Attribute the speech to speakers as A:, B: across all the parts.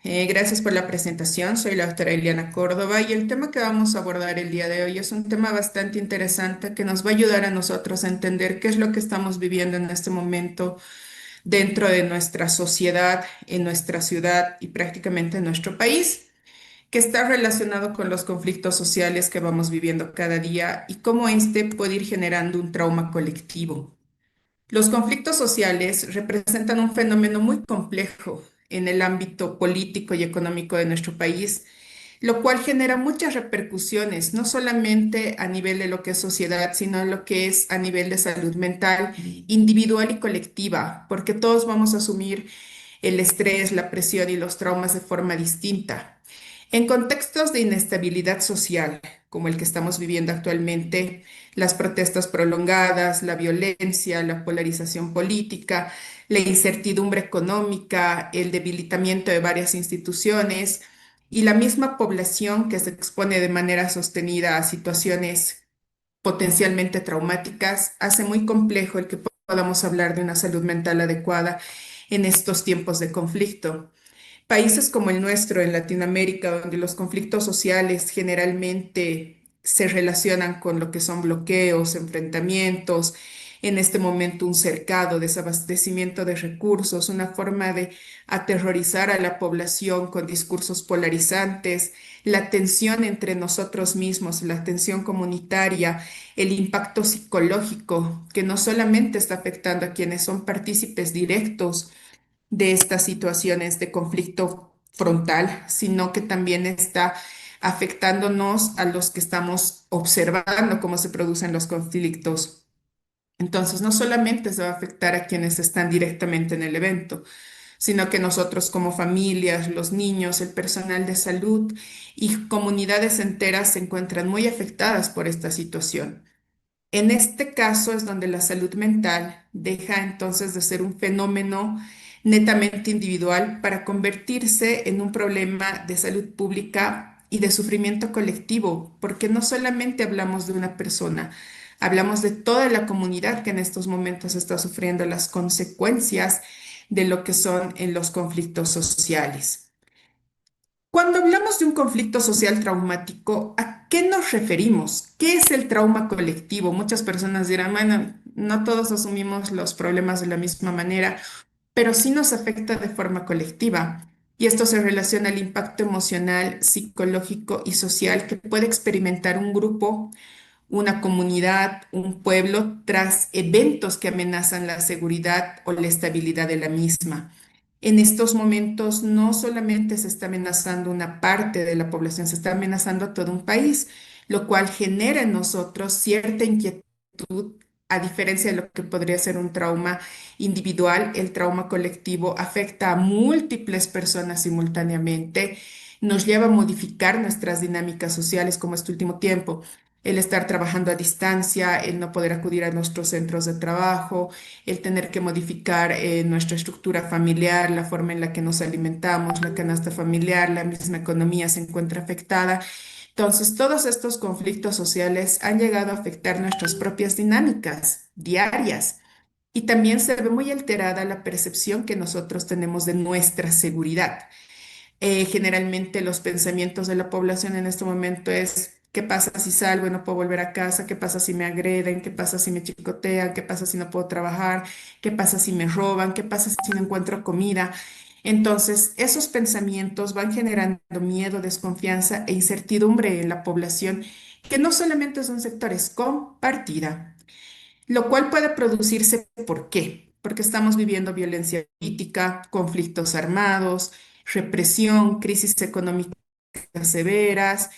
A: Gracias por la presentación. Soy la doctora Eliana Córdoba y el tema que vamos a abordar el día de hoy es un tema bastante interesante que nos va a ayudar a nosotros a entender qué es lo que estamos viviendo en este momento dentro de nuestra sociedad, en nuestra ciudad y prácticamente en nuestro país, que está relacionado con los conflictos sociales que vamos viviendo cada día y cómo este puede ir generando un trauma colectivo. Los conflictos sociales representan un fenómeno muy complejo en el ámbito político y económico de nuestro país, lo cual genera muchas repercusiones, no solamente a nivel de lo que es sociedad, sino lo que es a nivel de salud mental, individual y colectiva, porque todos vamos a asumir el estrés, la presión y los traumas de forma distinta. En contextos de inestabilidad social, como el que estamos viviendo actualmente, las protestas prolongadas, la violencia, la polarización política, la incertidumbre económica, el debilitamiento de varias instituciones y la misma población que se expone de manera sostenida a situaciones potencialmente traumáticas, hace muy complejo el que podamos hablar de una salud mental adecuada en estos tiempos de conflicto. Países como el nuestro en Latinoamérica, donde los conflictos sociales generalmente se relacionan con lo que son bloqueos, enfrentamientos, en este momento un cercado, desabastecimiento de recursos, una forma de aterrorizar a la población con discursos polarizantes, la tensión entre nosotros mismos, la tensión comunitaria, el impacto psicológico, que no solamente está afectando a quienes son partícipes directos, de estas situaciones de conflicto frontal, sino que también está afectándonos a los que estamos observando cómo se producen los conflictos. Entonces, no solamente se va a afectar a quienes están directamente en el evento, sino que nosotros como familias, los niños, el personal de salud y comunidades enteras se encuentran muy afectadas por esta situación. En este caso es donde la salud mental deja entonces de ser un fenómeno netamente individual para convertirse en un problema de salud pública y de sufrimiento colectivo, porque no solamente hablamos de una persona, hablamos de toda la comunidad que en estos momentos está sufriendo las consecuencias de lo que son en los conflictos sociales. Cuando hablamos de un conflicto social traumático, ¿a qué nos referimos? ¿Qué es el trauma colectivo? Muchas personas dirán, bueno, no todos asumimos los problemas de la misma manera, pero sí nos afecta de forma colectiva. Y esto se relaciona al impacto emocional, psicológico y social que puede experimentar un grupo, una comunidad, un pueblo tras eventos que amenazan la seguridad o la estabilidad de la misma. En estos momentos no solamente se está amenazando una parte de la población, se está amenazando a todo un país, lo cual genera en nosotros cierta inquietud. A diferencia de lo que podría ser un trauma individual, el trauma colectivo afecta a múltiples personas simultáneamente, nos lleva a modificar nuestras dinámicas sociales como este último tiempo, el estar trabajando a distancia, el no poder acudir a nuestros centros de trabajo, el tener que modificar nuestra estructura familiar, la forma en la que nos alimentamos, la canasta familiar, la misma economía se encuentra afectada. Entonces, todos estos conflictos sociales han llegado a afectar nuestras propias dinámicas diarias y también se ve muy alterada la percepción que nosotros tenemos de nuestra seguridad. Generalmente los pensamientos de la población en este momento es, ¿qué pasa si salgo y no puedo volver a casa? ¿Qué pasa si me agreden? ¿Qué pasa si me chicotean? ¿Qué pasa si no puedo trabajar? ¿Qué pasa si me roban? ¿Qué pasa si no encuentro comida? Entonces, esos pensamientos van generando miedo, desconfianza e incertidumbre en la población, que no solamente es un sector, es compartida, lo cual puede producirse, ¿por qué? Porque estamos viviendo violencia política, conflictos armados, represión, crisis económica severas.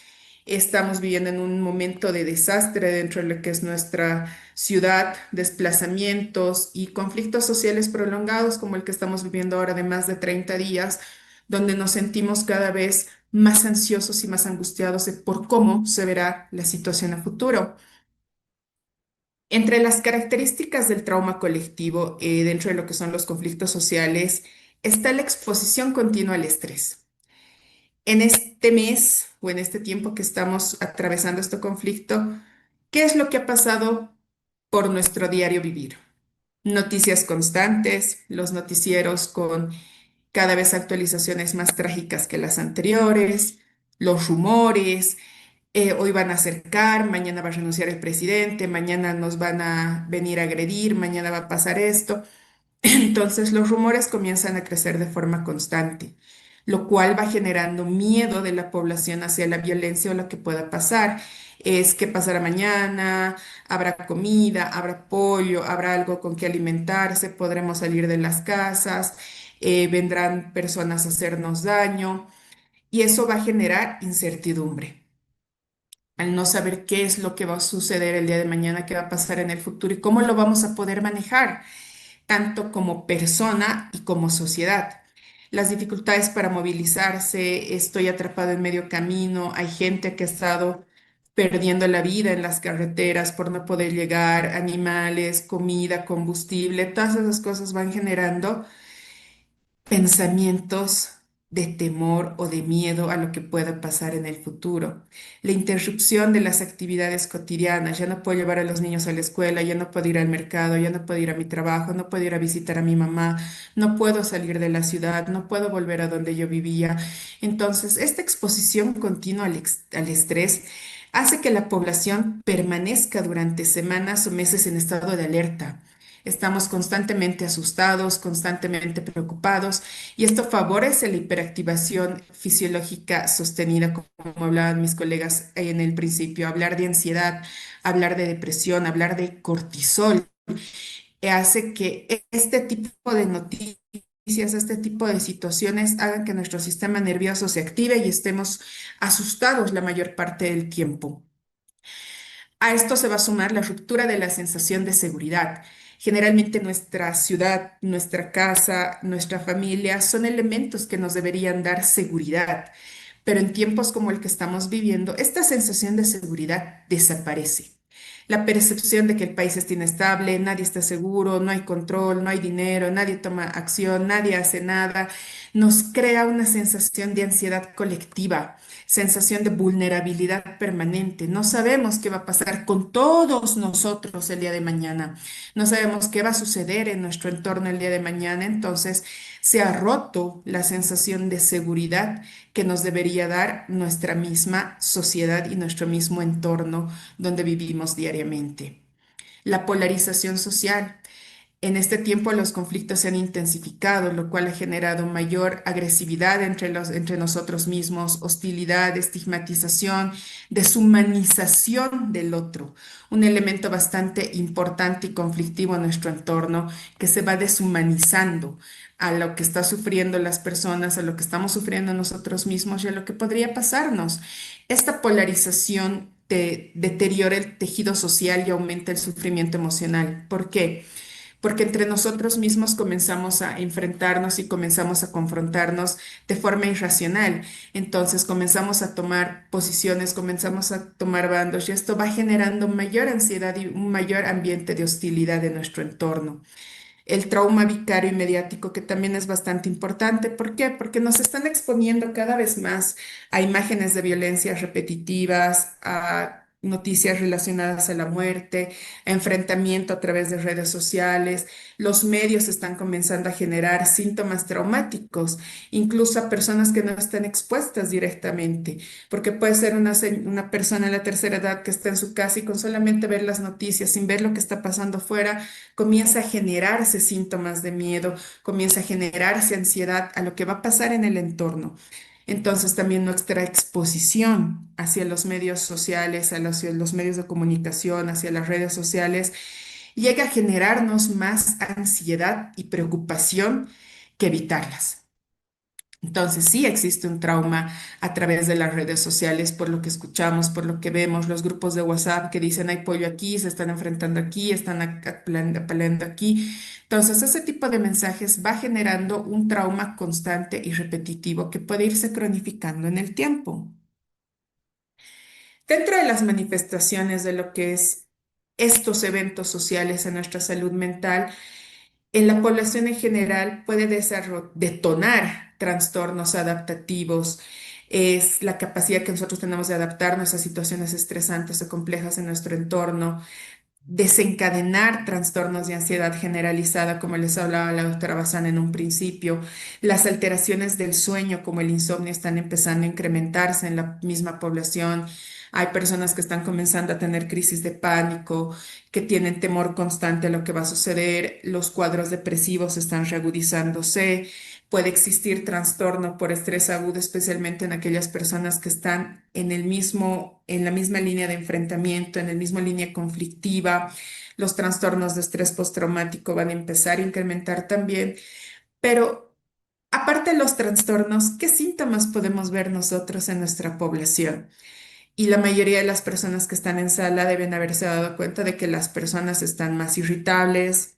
A: Estamos viviendo en un momento de desastre dentro de lo que es nuestra ciudad, desplazamientos y conflictos sociales prolongados como el que estamos viviendo ahora de más de 30 días, donde nos sentimos cada vez más ansiosos y más angustiados por cómo se verá la situación a futuro. Entre las características del trauma colectivo, dentro de lo que son los conflictos sociales, está la exposición continua al estrés. En este mes o en este tiempo que estamos atravesando este conflicto, ¿qué es lo que ha pasado por nuestro diario vivir? Noticias constantes, los noticieros con cada vez actualizaciones más trágicas que las anteriores, los rumores, hoy van a acercar, mañana va a renunciar el presidente, mañana nos van a venir a agredir, mañana va a pasar esto. Entonces los rumores comienzan a crecer de forma constante, lo cual va generando miedo de la población hacia la violencia o lo que pueda pasar. Es qué pasará mañana, habrá comida, habrá pollo, habrá algo con que alimentarse, podremos salir de las casas, vendrán personas a hacernos daño y eso va a generar incertidumbre. Al no saber qué es lo que va a suceder el día de mañana, qué va a pasar en el futuro y cómo lo vamos a poder manejar tanto como persona y como sociedad. Las dificultades para movilizarse, estoy atrapado en medio camino, hay gente que ha estado perdiendo la vida en las carreteras por no poder llegar, animales, comida, combustible, todas esas cosas van generando pensamientos de temor o de miedo a lo que pueda pasar en el futuro. La interrupción de las actividades cotidianas, ya no puedo llevar a los niños a la escuela, ya no puedo ir al mercado, ya no puedo ir a mi trabajo, no puedo ir a visitar a mi mamá, no puedo salir de la ciudad, no puedo volver a donde yo vivía. Entonces, esta exposición continua al estrés hace que la población permanezca durante semanas o meses en estado de alerta. Estamos constantemente asustados, constantemente preocupados y esto favorece la hiperactivación fisiológica sostenida, como hablaban mis colegas en el principio. Hablar de ansiedad, hablar de depresión, hablar de cortisol, hace que este tipo de noticias, este tipo de situaciones hagan que nuestro sistema nervioso se active y estemos asustados la mayor parte del tiempo. A esto se va a sumar la ruptura de la sensación de seguridad. Generalmente nuestra ciudad, nuestra casa, nuestra familia son elementos que nos deberían dar seguridad, pero en tiempos como el que estamos viviendo, esta sensación de seguridad desaparece. La percepción de que el país está inestable, nadie está seguro, no hay control, no hay dinero, nadie toma acción, nadie hace nada, nos crea una sensación de ansiedad colectiva, sensación de vulnerabilidad permanente. No sabemos qué va a pasar con todos nosotros el día de mañana. No sabemos qué va a suceder en nuestro entorno el día de mañana. Entonces, se ha roto la sensación de seguridad que nos debería dar nuestra misma sociedad y nuestro mismo entorno donde vivimos diariamente. La polarización social. En este tiempo los conflictos se han intensificado, lo cual ha generado mayor agresividad entre nosotros mismos, hostilidad, estigmatización, deshumanización del otro, un elemento bastante importante y conflictivo en nuestro entorno que se va deshumanizando a lo que está sufriendo las personas, a lo que estamos sufriendo nosotros mismos y a lo que podría pasarnos. Esta polarización deteriora el tejido social y aumenta el sufrimiento emocional. ¿Por qué? Porque entre nosotros mismos comenzamos a enfrentarnos y comenzamos a confrontarnos de forma irracional. Entonces comenzamos a tomar posiciones, comenzamos a tomar bandos y esto va generando mayor ansiedad y un mayor ambiente de hostilidad en nuestro entorno. El trauma vicario y mediático, que también es bastante importante. ¿Por qué? Porque nos están exponiendo cada vez más a imágenes de violencias repetitivas, a noticias relacionadas a la muerte, a enfrentamiento a través de redes sociales. Los medios están comenzando a generar síntomas traumáticos, incluso a personas que no están expuestas directamente, porque puede ser una persona de la tercera edad que está en su casa y con solamente ver las noticias, sin ver lo que está pasando fuera, comienza a generarse síntomas de miedo, comienza a generarse ansiedad a lo que va a pasar en el entorno. Entonces también nuestra exposición hacia los medios sociales, hacia los medios de comunicación, hacia las redes sociales, llega a generarnos más ansiedad y preocupación que evitarlas. Entonces, sí existe un trauma a través de las redes sociales, por lo que escuchamos, por lo que vemos, los grupos de WhatsApp que dicen hay pollo aquí, se están enfrentando aquí, están peleando aquí. Entonces, ese tipo de mensajes va generando un trauma constante y repetitivo que puede irse cronificando en el tiempo. Dentro de las manifestaciones de lo que es estos eventos sociales en nuestra salud mental, en la población en general puede detonar trastornos adaptativos. Es la capacidad que nosotros tenemos de adaptarnos a situaciones estresantes o complejas en nuestro entorno. desencadenar trastornos de ansiedad generalizada, como les hablaba la doctora Bazán en un principio. Las alteraciones del sueño, como el insomnio, están empezando a incrementarse en la misma población. Hay personas que están comenzando a tener crisis de pánico, que tienen temor constante a lo que va a suceder. Los cuadros depresivos están reagudizándose. Puede existir trastorno por estrés agudo, especialmente en aquellas personas que están en la misma línea de enfrentamiento, en la misma línea conflictiva. Los trastornos de estrés postraumático van a empezar a incrementar también. Pero aparte de los trastornos, ¿qué síntomas podemos ver nosotros en nuestra población? Y la mayoría de las personas que están en sala deben haberse dado cuenta de que las personas están más irritables,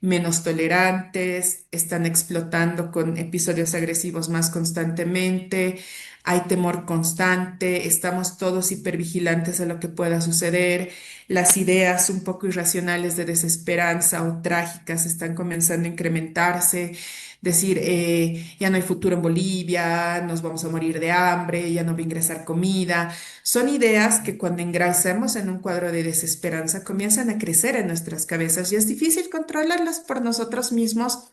A: menos tolerantes, están explotando con episodios agresivos más constantemente, hay temor constante, estamos todos hipervigilantes a lo que pueda suceder, las ideas un poco irracionales de desesperanza o trágicas están comenzando a incrementarse. Decir, ya no hay futuro en Bolivia, nos vamos a morir de hambre, ya no va a ingresar comida. Son ideas que cuando ingresamos en un cuadro de desesperanza comienzan a crecer en nuestras cabezas y es difícil controlarlas por nosotros mismos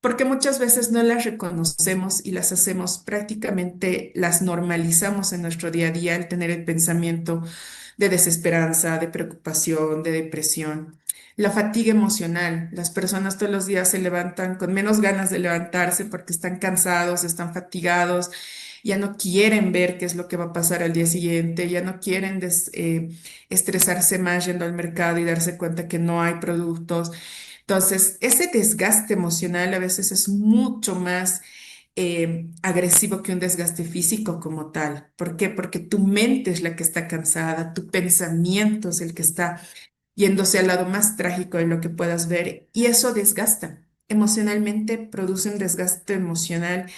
A: porque muchas veces no las reconocemos y las hacemos prácticamente, las normalizamos en nuestro día a día, el tener el pensamiento de desesperanza, de preocupación, de depresión. La fatiga emocional. Las personas todos los días se levantan con menos ganas de levantarse porque están cansados, están fatigados, ya no quieren ver qué es lo que va a pasar al día siguiente, ya no quieren estresarse más yendo al mercado y darse cuenta que no hay productos. Entonces, ese desgaste emocional a veces es mucho más agresivo que un desgaste físico como tal. ¿Por qué? Porque tu mente es la que está cansada, tu pensamiento es el que está yéndose al lado más trágico de lo que puedas ver y eso desgasta. Emocionalmente produce un desgaste emocional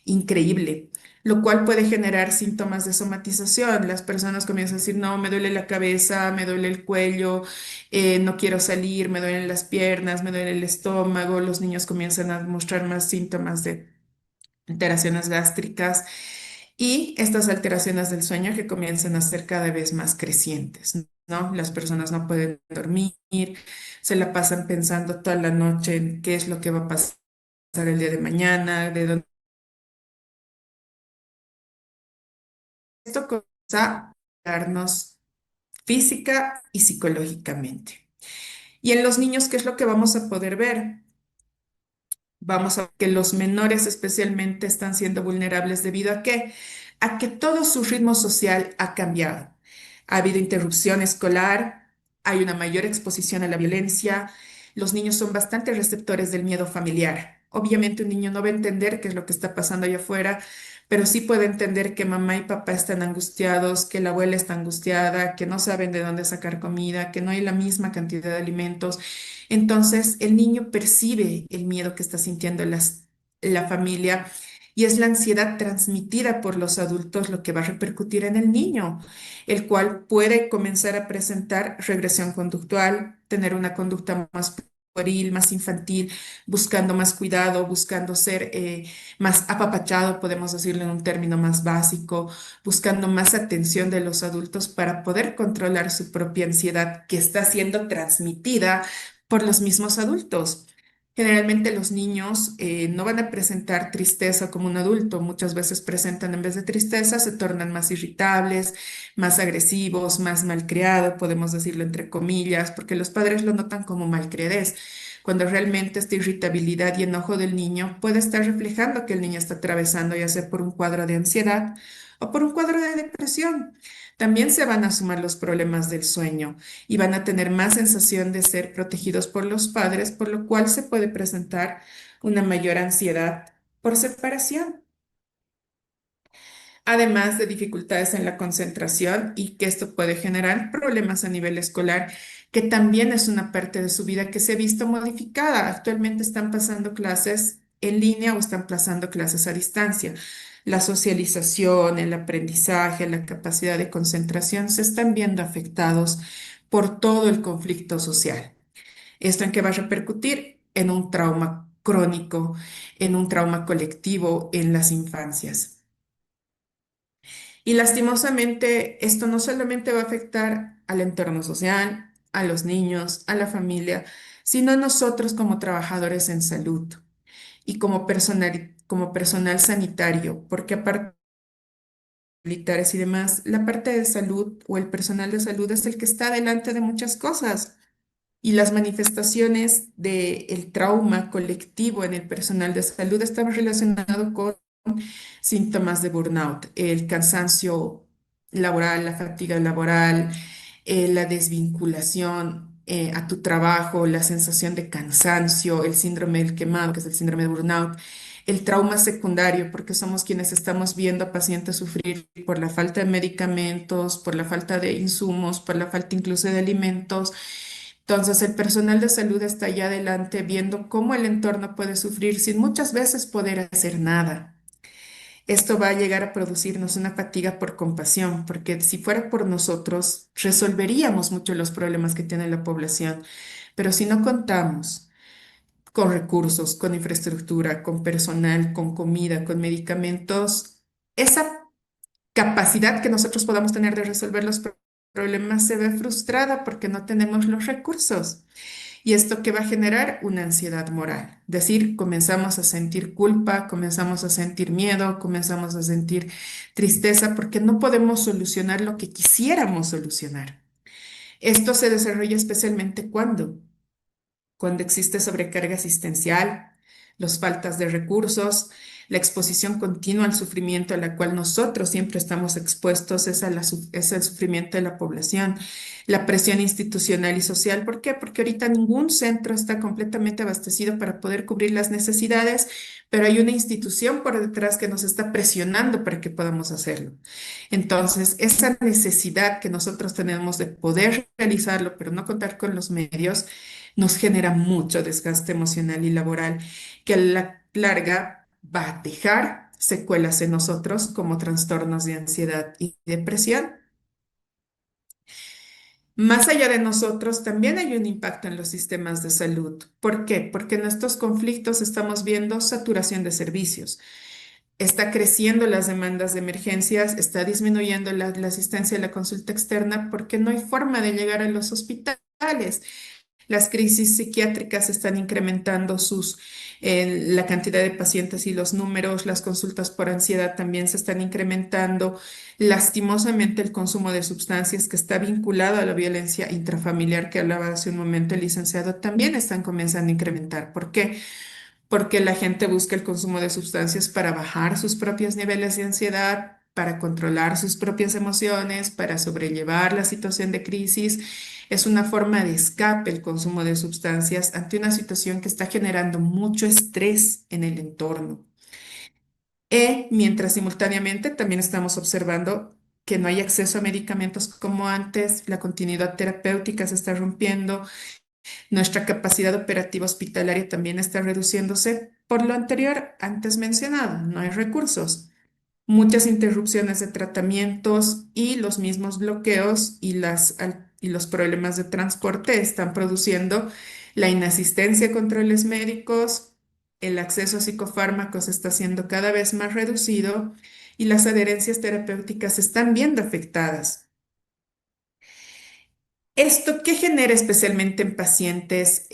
A: increíble, lo cual puede generar síntomas de somatización. Las personas comienzan a decir, no, me duele la cabeza, me duele el cuello, no quiero salir, me duelen las piernas, me duele el estómago. Los niños comienzan a mostrar más síntomas de alteraciones gástricas y estas alteraciones del sueño que comienzan a ser cada vez más crecientes, ¿no? Las personas no pueden dormir, se la pasan pensando toda la noche en qué es lo que va a pasar el día de mañana, de dónde esto comienza a darnos física y psicológicamente. Y en los niños, ¿qué es lo que vamos a poder ver? Vamos a ver que los menores especialmente están siendo vulnerables debido a qué? A que todo su ritmo social ha cambiado. Ha habido interrupción escolar, hay una mayor exposición a la violencia, los niños son bastante receptores del miedo familiar. Obviamente un niño no va a entender qué es lo que está pasando allá afuera, pero sí puede entender que mamá y papá están angustiados, que la abuela está angustiada, que no saben de dónde sacar comida, que no hay la misma cantidad de alimentos. Entonces, el niño percibe el miedo que está sintiendo la familia y es la ansiedad transmitida por los adultos lo que va a repercutir en el niño, el cual puede comenzar a presentar regresión conductual, tener una conducta más pueril, más infantil, buscando más cuidado, buscando ser más apapachado, podemos decirlo en un término más básico, buscando más atención de los adultos para poder controlar su propia ansiedad que está siendo transmitida por los mismos adultos. Generalmente los niños no van a presentar tristeza como un adulto, muchas veces presentan en vez de tristeza, se tornan más irritables, más agresivos, más malcriados, podemos decirlo entre comillas, porque los padres lo notan como malcriadez, cuando realmente esta irritabilidad y enojo del niño puede estar reflejando que el niño está atravesando ya sea por un cuadro de ansiedad o por un cuadro de depresión. También se van a sumar los problemas del sueño y van a tener más sensación de ser protegidos por los padres, por lo cual se puede presentar una mayor ansiedad por separación, además de dificultades en la concentración y que esto puede generar problemas a nivel escolar, que también es una parte de su vida que se ha visto modificada. Actualmente están pasando clases en línea o están pasando clases a distancia. La socialización, el aprendizaje, la capacidad de concentración se están viendo afectados por todo el conflicto social. ¿Esto en qué va a repercutir? En un trauma crónico, en un trauma colectivo en las infancias. Y lastimosamente, esto no solamente va a afectar al entorno social, a los niños, a la familia, sino nosotros como trabajadores en salud y como personal sanitario, porque aparte militares y demás, la parte de salud o el personal de salud es el que está delante de muchas cosas. Y las manifestaciones del trauma colectivo en el personal de salud están relacionados con síntomas de burnout, el cansancio laboral, la fatiga laboral, la desvinculación a tu trabajo, la sensación de cansancio, el síndrome del quemado, que es el síndrome de burnout, el trauma secundario, porque somos quienes estamos viendo a pacientes sufrir por la falta de medicamentos, por la falta de insumos, por la falta incluso de alimentos. Entonces, el personal de salud está allá adelante viendo cómo el entorno puede sufrir sin muchas veces poder hacer nada. Esto va a llegar a producirnos una fatiga por compasión, porque si fuera por nosotros, resolveríamos mucho los problemas que tiene la población. Pero si no contamos con recursos, con infraestructura, con personal, con comida, con medicamentos, esa capacidad que nosotros podamos tener de resolver los problemas se ve frustrada porque no tenemos los recursos. ¿Y esto qué va a generar? Una ansiedad moral. Es decir, comenzamos a sentir culpa, comenzamos a sentir miedo, comenzamos a sentir tristeza porque no podemos solucionar lo que quisiéramos solucionar. Esto se desarrolla especialmente cuando existe sobrecarga asistencial, las faltas de recursos, la exposición continua al sufrimiento a la cual nosotros siempre estamos expuestos, es el sufrimiento de la población, la presión institucional y social. ¿Por qué? Porque ahorita ningún centro está completamente abastecido para poder cubrir las necesidades, pero hay una institución por detrás que nos está presionando para que podamos hacerlo. Entonces, esa necesidad que nosotros tenemos de poder realizarlo, pero no contar con los medios, nos genera mucho desgaste emocional y laboral que a la larga va a dejar secuelas en nosotros como trastornos de ansiedad y depresión. Más allá de nosotros, también hay un impacto en los sistemas de salud. ¿Por qué? Porque en estos conflictos estamos viendo saturación de servicios. Está creciendo las demandas de emergencias, está disminuyendo la asistencia a la consulta externa porque no hay forma de llegar a los hospitales. Las crisis psiquiátricas están incrementando la cantidad de pacientes y los números, las consultas por ansiedad también se están incrementando. Lastimosamente, el consumo de sustancias que está vinculado a la violencia intrafamiliar que hablaba hace un momento el licenciado también están comenzando a incrementar. ¿Por qué? Porque la gente busca el consumo de sustancias para bajar sus propios niveles de ansiedad, para controlar sus propias emociones, para sobrellevar la situación de crisis. Es una forma de escape el consumo de sustancias ante una situación que está generando mucho estrés en el entorno. Mientras simultáneamente también estamos observando que no hay acceso a medicamentos como antes, la continuidad terapéutica se está rompiendo, nuestra capacidad operativa hospitalaria también está reduciéndose por lo anterior antes mencionado. No hay recursos, muchas interrupciones de tratamientos y los mismos bloqueos y los problemas de transporte están produciendo la inasistencia a controles médicos, el acceso a psicofármacos está siendo cada vez más reducido y las adherencias terapéuticas se están viendo afectadas. ¿Esto qué genera especialmente en pacientes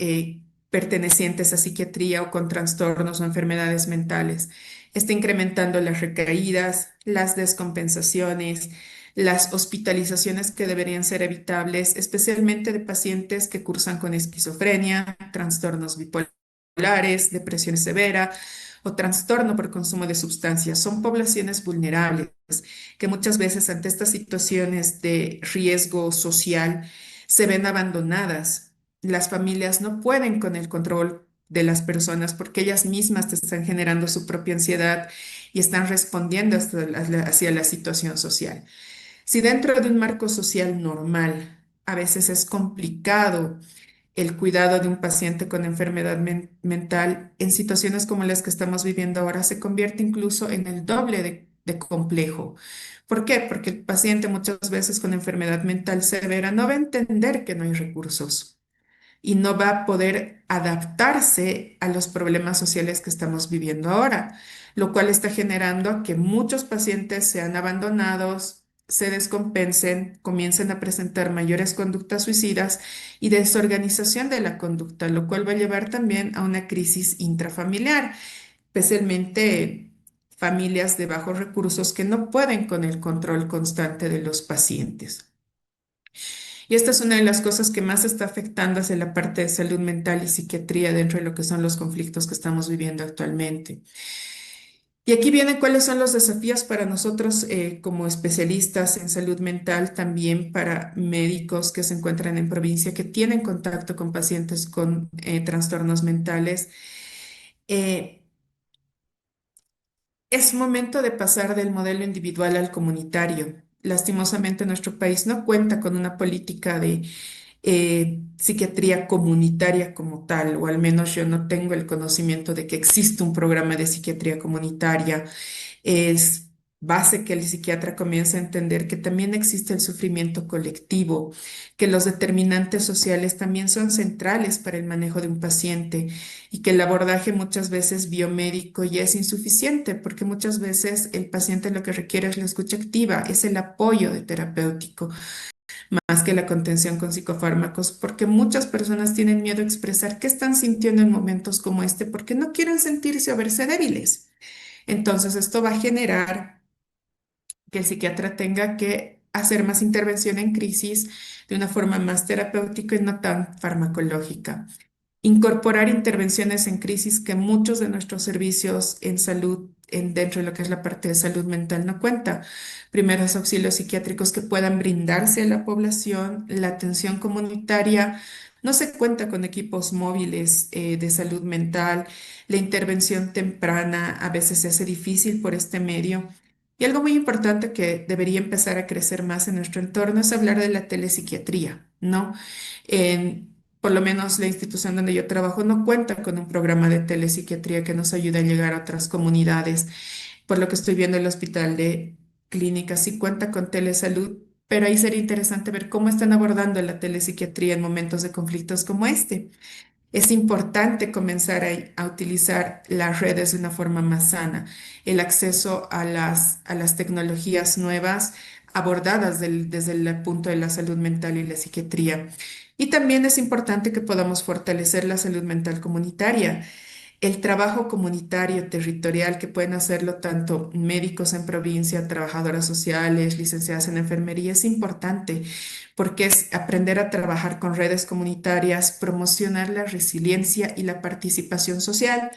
A: pertenecientes a psiquiatría o con trastornos o enfermedades mentales? Está incrementando las recaídas, las descompensaciones, las hospitalizaciones que deberían ser evitables, especialmente de pacientes que cursan con esquizofrenia, trastornos bipolares, depresión severa o trastorno por consumo de sustancias. Son poblaciones vulnerables que muchas veces ante estas situaciones de riesgo social, se ven abandonadas. Las familias no pueden con el control de las personas porque ellas mismas te están generando su propia ansiedad y están respondiendo hacia la situación social. Si dentro de un marco social normal a veces es complicado el cuidado de un paciente con enfermedad mental, en situaciones como las que estamos viviendo ahora se convierte incluso en el doble de complejo. ¿Por qué? Porque el paciente muchas veces con enfermedad mental severa no va a entender que no hay recursos y no va a poder adaptarse a los problemas sociales que estamos viviendo ahora, lo cual está generando que muchos pacientes sean abandonados, se descompensen, comiencen a presentar mayores conductas suicidas y desorganización de la conducta, lo cual va a llevar también a una crisis intrafamiliar, especialmente familias de bajos recursos que no pueden con el control constante de los pacientes. Y esta es una de las cosas que más está afectando hacia la parte de salud mental y psiquiatría dentro de lo que son los conflictos que estamos viviendo actualmente. Y aquí vienen cuáles son los desafíos para nosotros como especialistas en salud mental, también para médicos que se encuentran en provincia, que tienen contacto con pacientes con trastornos mentales. Eh, es momento de pasar del modelo individual al comunitario. Lastimosamente, nuestro país no cuenta con una política de psiquiatría comunitaria como tal, o al menos yo no tengo el conocimiento de que existe un programa de psiquiatría comunitaria. Es base que el psiquiatra comience a entender que también existe el sufrimiento colectivo, que los determinantes sociales también son centrales para el manejo de un paciente y que el abordaje muchas veces biomédico ya es insuficiente porque muchas veces el paciente lo que requiere es la escucha activa, es el apoyo de terapéutico más que la contención con psicofármacos, porque muchas personas tienen miedo a expresar qué están sintiendo en momentos como este porque no quieren sentirse o verse débiles. Entonces, esto va a generar que el psiquiatra tenga que hacer más intervención en crisis de una forma más terapéutica y no tan farmacológica. Incorporar intervenciones en crisis que muchos de nuestros servicios en salud, dentro de lo que es la parte de salud mental, no cuenta. Primeros auxilios psiquiátricos que puedan brindarse a la población, la atención comunitaria. No se cuenta con equipos móviles de salud mental. La intervención temprana a veces se hace difícil por este medio. Y algo muy importante que debería empezar a crecer más en nuestro entorno es hablar de la telepsiquiatría, ¿no? En, por lo menos la institución donde yo trabajo no cuenta con un programa de telepsiquiatría que nos ayude a llegar a otras comunidades. Por lo que estoy viendo, el hospital de clínicas sí cuenta con telesalud, pero ahí sería interesante ver cómo están abordando la telepsiquiatría en momentos de conflictos como este. Es importante comenzar a utilizar las redes de una forma más sana, el acceso a las tecnologías nuevas abordadas desde el punto de la salud mental y la psiquiatría. Y también es importante que podamos fortalecer la salud mental comunitaria. El trabajo comunitario territorial que pueden hacerlo tanto médicos en provincia, trabajadoras sociales, licenciadas en enfermería es importante porque es aprender a trabajar con redes comunitarias, promocionar la resiliencia y la participación social.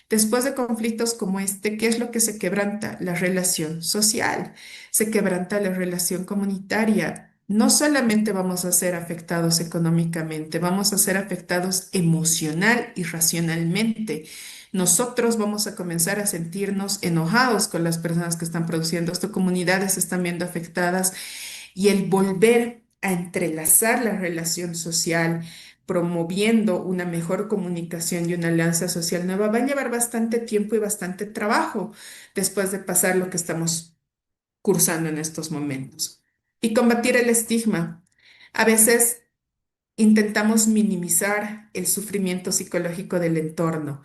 A: Después de conflictos como este, ¿qué es lo que se quebranta? La relación social, se quebranta la relación comunitaria. No solamente vamos a ser afectados económicamente, vamos a ser afectados emocional y racionalmente. Nosotros vamos a comenzar a sentirnos enojados con las personas que están produciendo esto, comunidades se están viendo afectadas y el volver a entrelazar la relación social promoviendo una mejor comunicación y una alianza social nueva, va a llevar bastante tiempo y bastante trabajo después de pasar lo que estamos cursando en estos momentos. Y combatir el estigma. A veces intentamos minimizar el sufrimiento psicológico del entorno,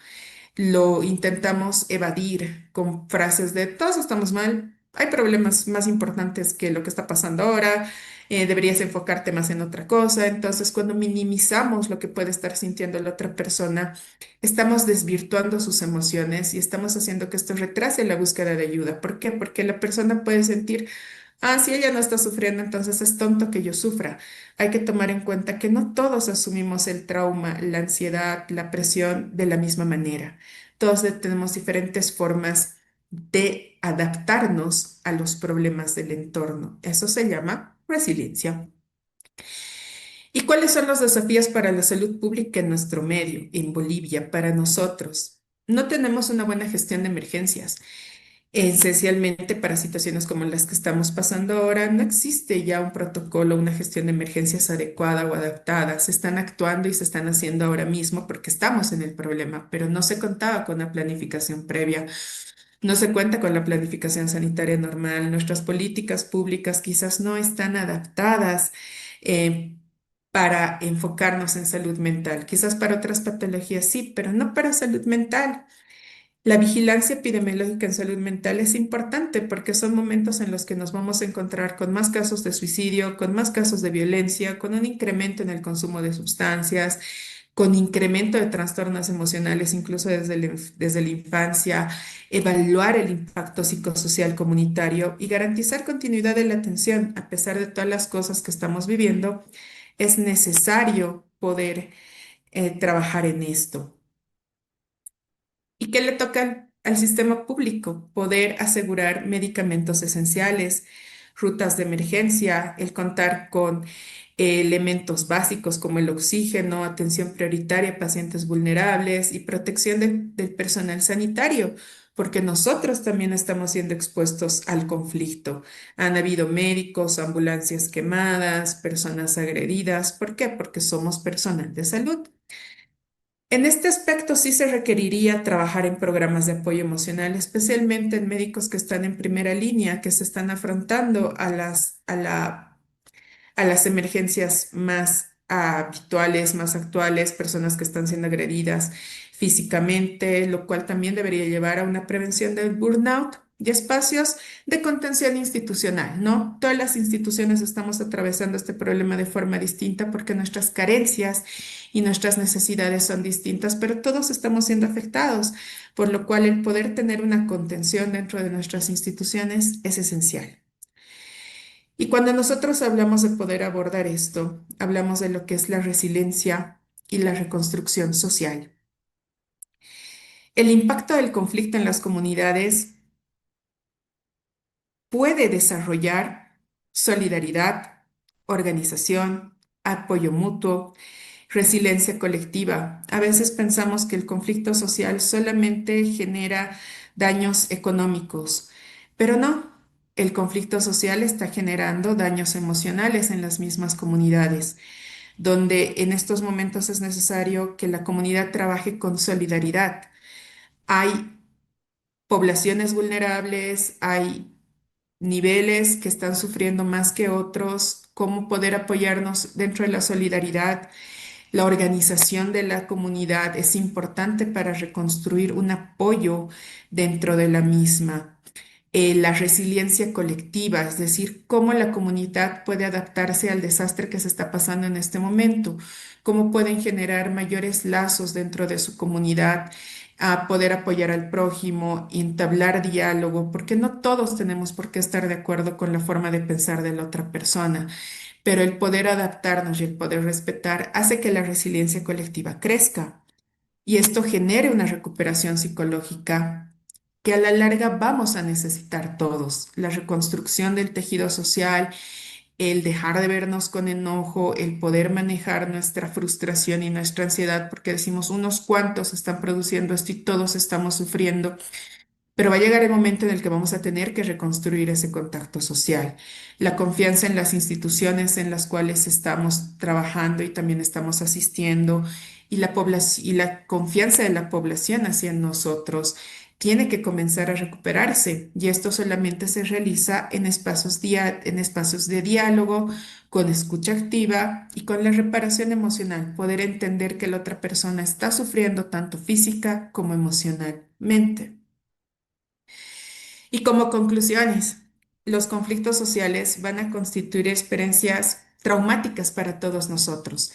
A: lo intentamos evadir con frases de todos estamos mal, hay problemas más importantes que lo que está pasando ahora, deberías enfocarte más en otra cosa. Entonces, cuando minimizamos lo que puede estar sintiendo la otra persona, estamos desvirtuando sus emociones y estamos haciendo que esto retrase la búsqueda de ayuda. ¿Por qué? Porque la persona puede sentir, ah, si ella no está sufriendo, entonces es tonto que yo sufra. Hay que tomar en cuenta que no todos asumimos el trauma, la ansiedad, la presión de la misma manera. Todos tenemos diferentes formas de adaptarnos a los problemas del entorno. Eso se llama resiliencia. ¿Y cuáles son los desafíos para la salud pública en nuestro medio, en Bolivia, para nosotros? No tenemos una buena gestión de emergencias. Esencialmente para situaciones como las que estamos pasando ahora, no existe ya un protocolo, una gestión de emergencias adecuada o adaptada. Se están actuando y se están haciendo ahora mismo porque estamos en el problema, pero no se contaba con una planificación previa. No se cuenta con la planificación sanitaria normal. Nuestras políticas públicas quizás no están adaptadas eh, para enfocarnos en salud mental. Quizás para otras patologías sí, pero no para salud mental. La vigilancia epidemiológica en salud mental es importante porque son momentos en los que nos vamos a encontrar con más casos de suicidio, con más casos de violencia, con un incremento en el consumo de sustancias, con incremento de trastornos emocionales, incluso desde la infancia, evaluar el impacto psicosocial comunitario y garantizar continuidad de la atención. A pesar de todas las cosas que estamos viviendo, es necesario poder trabajar en esto. ¿Y qué le toca al sistema público? Poder asegurar medicamentos esenciales, rutas de emergencia, el contar con elementos básicos como el oxígeno, atención prioritaria a pacientes vulnerables y protección del personal sanitario, porque nosotros también estamos siendo expuestos al conflicto. Han habido médicos, ambulancias quemadas, personas agredidas. ¿Por qué? Porque somos personal de salud. En este aspecto sí se requeriría trabajar en programas de apoyo emocional, especialmente en médicos que están en primera línea, que se están afrontando a las emergencias más habituales, más actuales, personas que están siendo agredidas físicamente, lo cual también debería llevar a una prevención del burnout y espacios de contención institucional, ¿no? Todas las instituciones estamos atravesando este problema de forma distinta porque nuestras carencias y nuestras necesidades son distintas, pero todos estamos siendo afectados, por lo cual el poder tener una contención dentro de nuestras instituciones es esencial. Y cuando nosotros hablamos de poder abordar esto, hablamos de lo que es la resiliencia y la reconstrucción social. El impacto del conflicto en las comunidades puede desarrollar solidaridad, organización, apoyo mutuo, resiliencia colectiva. A veces pensamos que el conflicto social solamente genera daños económicos, pero no. El conflicto social está generando daños emocionales en las mismas comunidades, donde en estos momentos es necesario que la comunidad trabaje con solidaridad. Hay poblaciones vulnerables, hay niveles que están sufriendo más que otros, cómo poder apoyarnos dentro de la solidaridad. La organización de la comunidad es importante para reconstruir un apoyo dentro de la misma. La resiliencia colectiva, es decir, cómo la comunidad puede adaptarse al desastre que se está pasando en este momento, cómo pueden generar mayores lazos dentro de su comunidad, a poder apoyar al prójimo, entablar diálogo, porque no todos tenemos por qué estar de acuerdo con la forma de pensar de la otra persona, pero el poder adaptarnos y el poder respetar hace que la resiliencia colectiva crezca y esto genere una recuperación psicológica que a la larga vamos a necesitar todos. La reconstrucción del tejido social, el dejar de vernos con enojo, el poder manejar nuestra frustración y nuestra ansiedad, porque decimos unos cuantos están produciendo esto y todos estamos sufriendo. Pero va a llegar el momento en el que vamos a tener que reconstruir ese contacto social, la confianza en las instituciones en las cuales estamos trabajando y también estamos asistiendo y y la confianza de la población hacia nosotros tiene que comenzar a recuperarse y esto solamente se realiza en espacios de diálogo, con escucha activa y con la reparación emocional, poder entender que la otra persona está sufriendo tanto física como emocionalmente. Y como conclusiones, los conflictos sociales van a constituir experiencias traumáticas para todos nosotros,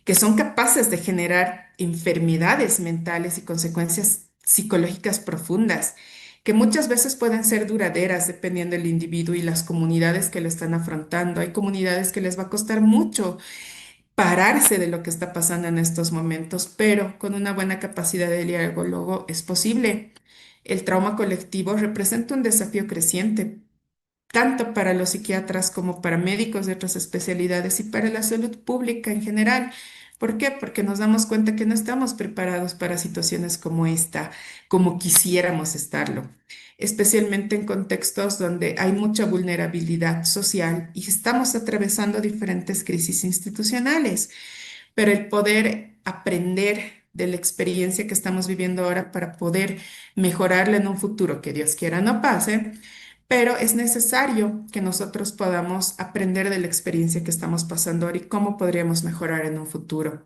A: que son capaces de generar enfermedades mentales y consecuencias psicológicas profundas, que muchas veces pueden ser duraderas dependiendo del individuo y las comunidades que lo están afrontando. Hay comunidades que les va a costar mucho pararse de lo que está pasando en estos momentos, pero con una buena capacidad de diálogo es posible. El trauma colectivo representa un desafío creciente, tanto para los psiquiatras como para médicos de otras especialidades y para la salud pública en general. ¿Por qué? Porque nos damos cuenta que no estamos preparados para situaciones como esta, como quisiéramos estarlo, especialmente en contextos donde hay mucha vulnerabilidad social y estamos atravesando diferentes crisis institucionales, pero el poder aprender de la experiencia que estamos viviendo ahora para poder mejorarla en un futuro que Dios quiera no pase, pero es necesario que nosotros podamos aprender de la experiencia que estamos pasando ahora y cómo podríamos mejorar en un futuro.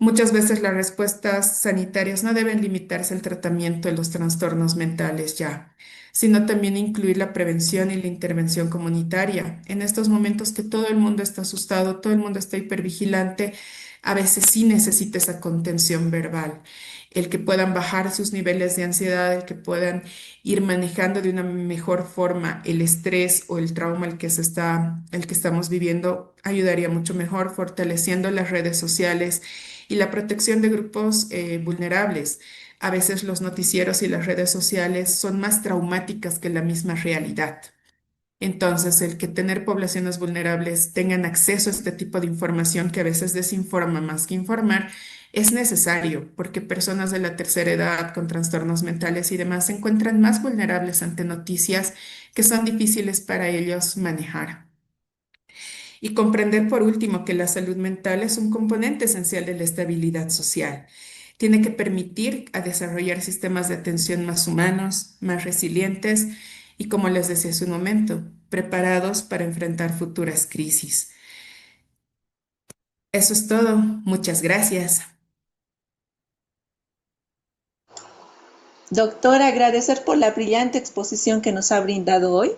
A: Muchas veces las respuestas sanitarias no deben limitarse al tratamiento de los trastornos mentales ya, sino también incluir la prevención y la intervención comunitaria. En estos momentos que todo el mundo está asustado, todo el mundo está hipervigilante, a veces sí necesita esa contención verbal, el que puedan bajar sus niveles de ansiedad, el que puedan ir manejando de una mejor forma el estrés o el trauma el que estamos viviendo, ayudaría mucho mejor, fortaleciendo las redes sociales y la protección de grupos vulnerables. A veces los noticieros y las redes sociales son más traumáticas que la misma realidad. Entonces, el que tener poblaciones vulnerables tengan acceso a este tipo de información que a veces desinforma más que informar, es necesario porque personas de la tercera edad con trastornos mentales y demás se encuentran más vulnerables ante noticias que son difíciles para ellos manejar. Y comprender por último que la salud mental es un componente esencial de la estabilidad social. Tiene que permitir a desarrollar sistemas de atención más humanos, más resilientes y, como les decía hace un momento, preparados para enfrentar futuras crisis. Eso es todo. Muchas gracias.
B: Doctora, agradecer por la brillante exposición que nos ha brindado hoy.